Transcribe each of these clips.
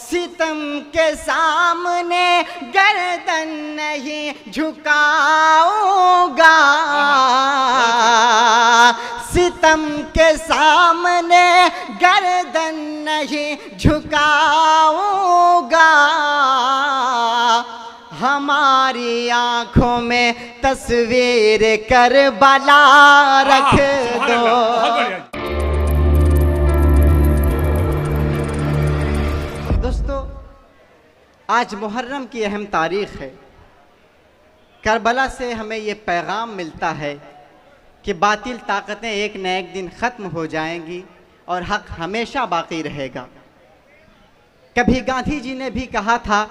सितम के सामने गर्दन नहीं झुकाऊंगा, सितम के सामने गर्दन नहीं झुकाऊंगा। हमारी आंखों में तस्वीर करबला रख दो। दोस्तों, आज मुहर्रम की अहम तारीख है। करबला से हमें ये पैगाम मिलता है कि बातिल ताकतें एक न एक दिन ख़त्म हो जाएंगी और हक़ हमेशा बाकी रहेगा। कभी गांधी जी ने भी कहा था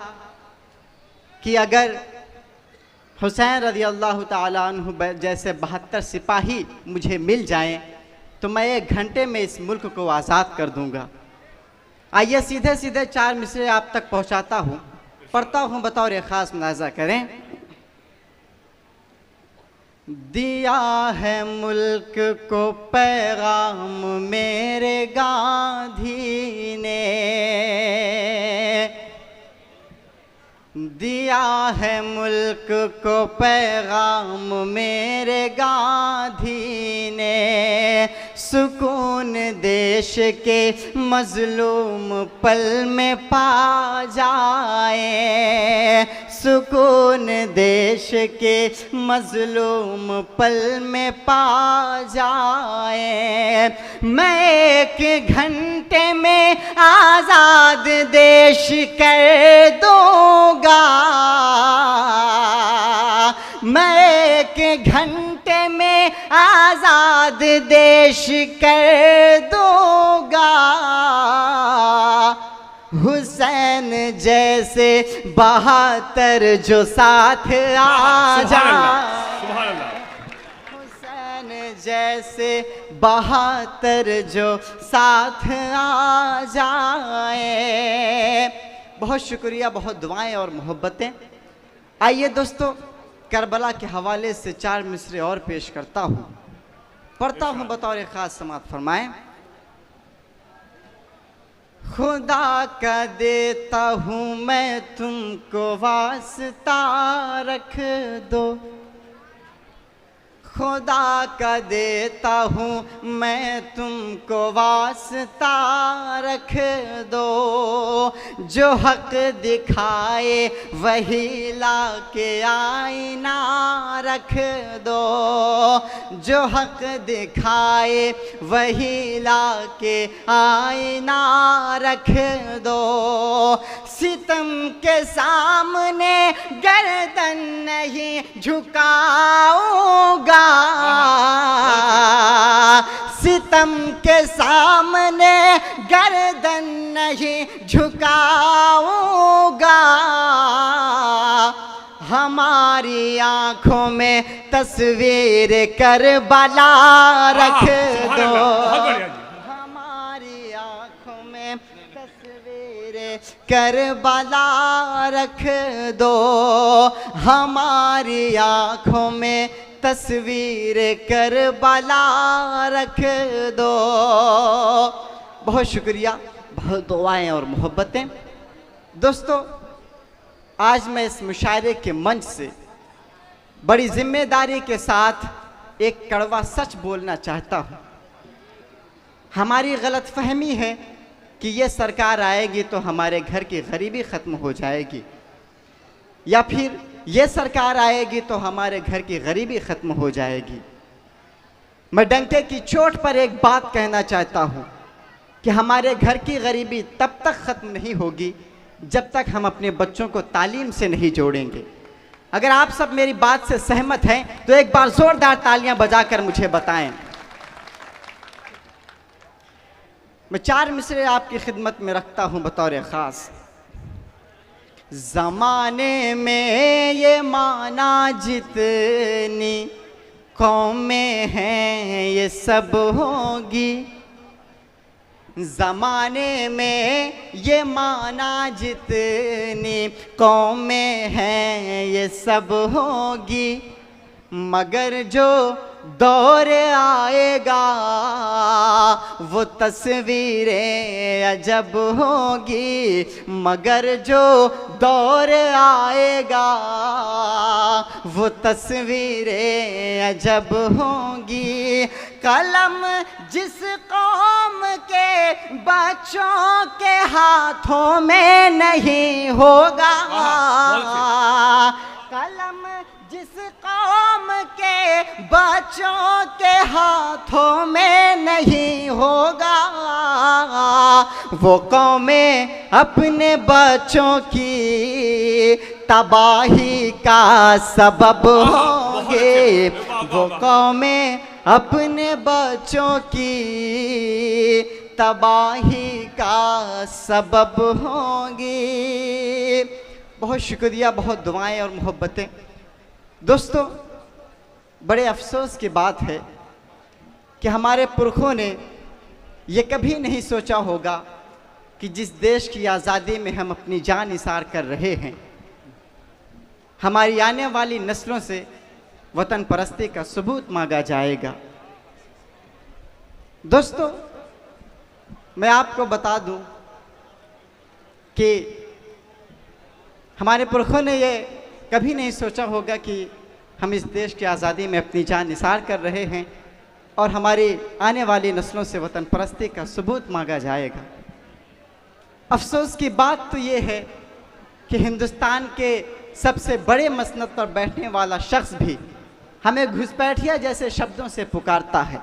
कि अगर हुसैन रज़ी अल्लाह ताला अन्हु जैसे 72 सिपाही मुझे मिल जाएं तो मैं 1 घंटे में इस मुल्क को आज़ाद कर दूंगा। आइए सीधे सीधे 4 मिसरे आप तक पहुंचाता हूँ, पढ़ता हूँ, बतौर ख़ास मुलाज़ा करें। दिया है मुल्क को पैगाम मेरे गांधी ने, दिया है मुल्क को पैगाम मेरे गांधी ने। सुकून देश के मजलूम पल में पा जाए, सुकून देश के मजलूम पल में पा जाए। मैं 1 घंटे में आज़ाद देश कर दूंगा, मैं 1 घंटे में आज़ाद देश कर दूंगा। हुसैन जैसे बहादुर जो साथ आ जाए, हुसैन जैसे बहादुर जो साथ आ जाए। बहुत शुक्रिया, बहुत दुआएं और मोहब्बतें। आइए दोस्तों, करबला के हवाले से 4 मिसरे और पेश करता हूँ, पढ़ता हूँ, बतौर ख़ास समाअत फरमाएं। खुदा का देता हूँ मैं तुमको वास्ता रख दो, खुदा का देता हूँ मैं तुमको वास्ता रख दो। जो हक दिखाए वही ला के आईना रख दो, जो हक दिखाए वही ला के आईना रख दो। सितम के सामने गर्दन नहीं झुकाऊंगा, सितम के सामने गर्दन नहीं झुकाऊंगा। हमारी आंखों में तस्वीर करबला रख दो, हमारी आंखों में तस्वीर करबला रख दो, हमारी आंखों में तस्वीर करबला रख दो। बहुत शुक्रिया, बहुत दुआएं और मोहब्बतें। दोस्तों, आज मैं इस मुशायरे के मंच से बड़ी जिम्मेदारी के साथ एक कड़वा सच बोलना चाहता हूँ। हमारी गलतफहमी है कि ये सरकार आएगी तो हमारे घर की गरीबी ख़त्म हो जाएगी, या फिर ये सरकार आएगी तो हमारे घर की गरीबी ख़त्म हो जाएगी। मैं डंके की चोट पर एक बात कहना चाहता हूँ कि हमारे घर की गरीबी तब तक ख़त्म नहीं होगी जब तक हम अपने बच्चों को तालीम से नहीं जोड़ेंगे। अगर आप सब मेरी बात से सहमत हैं तो एक बार ज़ोरदार तालियां बजाकर मुझे बताएं। मैं 4 मिसरे आपकी खिदमत में रखता हूं बतौर ख़ास। ज़माने में ये माना जितनी कौमें हैं ये सब होगी, ज़माने में ये माना जितनी कौमें हैं ये सब होगी। मगर जो दौर आएगा वो तस्वीरें अजब होंगी, मगर जो दौर आएगा वो तस्वीरें अजब होंगी। कलम जिस कौम के बच्चों के हाथों में नहीं होगा, कलम जिस कौम के बच्चों के हाथों में नहीं होगा, वो कौमें अपने बच्चों की तबाही का सबब होंगे, वो कौमें अपने बच्चों की तबाही का सबब होंगी। बहुत शुक्रिया, बहुत दुआएं और मोहब्बतें। दोस्तों, बड़े अफसोस की बात है कि हमारे पुरखों ने ये कभी नहीं सोचा होगा कि जिस देश की आज़ादी में हम अपनी जान निसार कर रहे हैं, हमारी आने वाली नस्लों से वतन परस्ती का सबूत मांगा जाएगा। दोस्तों, मैं आपको बता दूं कि हमारे पुरखों ने ये कभी नहीं सोचा होगा कि हम इस देश की आज़ादी में अपनी जान निसार कर रहे हैं और हमारी आने वाली नस्लों से वतन परस्ती का सबूत मांगा जाएगा। अफसोस की बात तो ये है कि हिंदुस्तान के सबसे बड़े मसनद पर बैठने वाला शख्स भी हमें घुसपैठिया जैसे शब्दों से पुकारता है।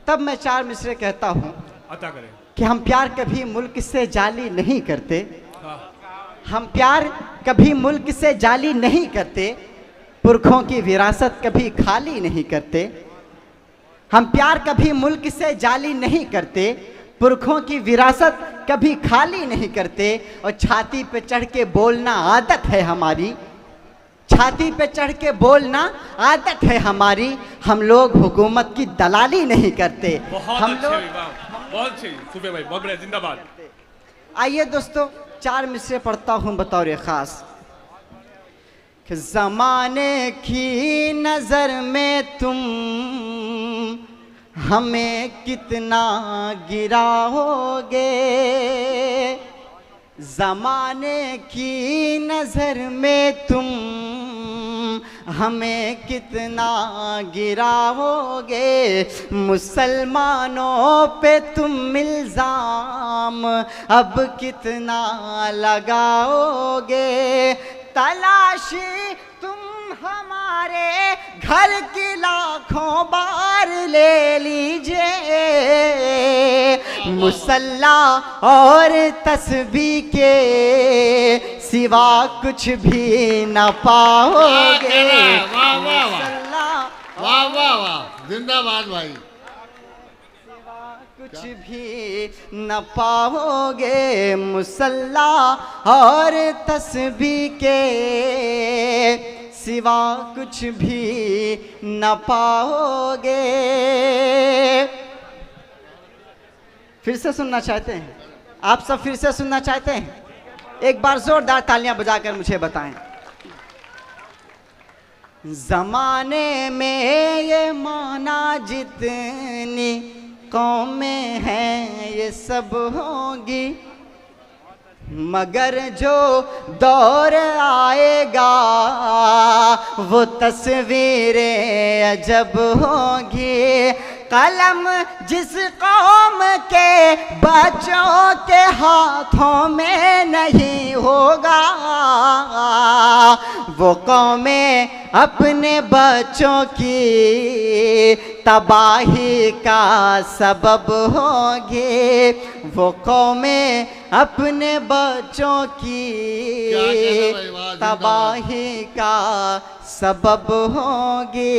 तब मैं चार मिसरे कहता हूँ कि हम प्यार कभी मुल्क से जाली नहीं करते, हम प्यार कभी मुल्क से जाली नहीं करते, पुरखों की विरासत कभी खाली नहीं करते। हम प्यार कभी मुल्क से जाली नहीं करते, पुरखों की विरासत कभी खाली नहीं करते। और छाती पे चढ़ के बोलना आदत है हमारी, छाती पे चढ़ के बोलना आदत है हमारी। हम लोग हुकूमत की दलाली नहीं करते। हम लोग बहुत अच्छे सूफी भाई, बहुत बढ़िया, जिंदाबाद। आइए दोस्तों, चार मिसरे पढ़ता हूँ बतौर खास कि ज़माने की नज़र में तुम हमें कितना गिराओगे, ज़माने की नज़र में तुम हमें कितना गिराओगे, मुसलमानों पे तुम इल्ज़ाम अब कितना लगाओगे। तलाशी तुम हमारे घर की लाखों बार ले लीजिए, मुसल्ला और तस्बीह के सिवा कुछ भी न पाओगे। वाह वाह वाह वाह वाह, जिंदाबाद भाई। कुछ भी न पाओगे, मुसल्ला और तस्बीह के सिवा कुछ भी न पाओगे। फिर से सुनना चाहते हैं आप सब? फिर से सुनना चाहते हैं? एक बार जोरदार तालियां बजाकर मुझे बताएं। ज़माने में ये माना जितनी कौमें हैं ये सब होंगी, मगर जो दौर आएगा वो तस्वीरें अजब होंगी। कलम जिस कौम के बच्चों के हाथों में नहीं होगा, वो कौमें अपने बच्चों की तबाही का सबब होंगी, वो कौमें अपने बच्चों की तबाही का सबब होंगी।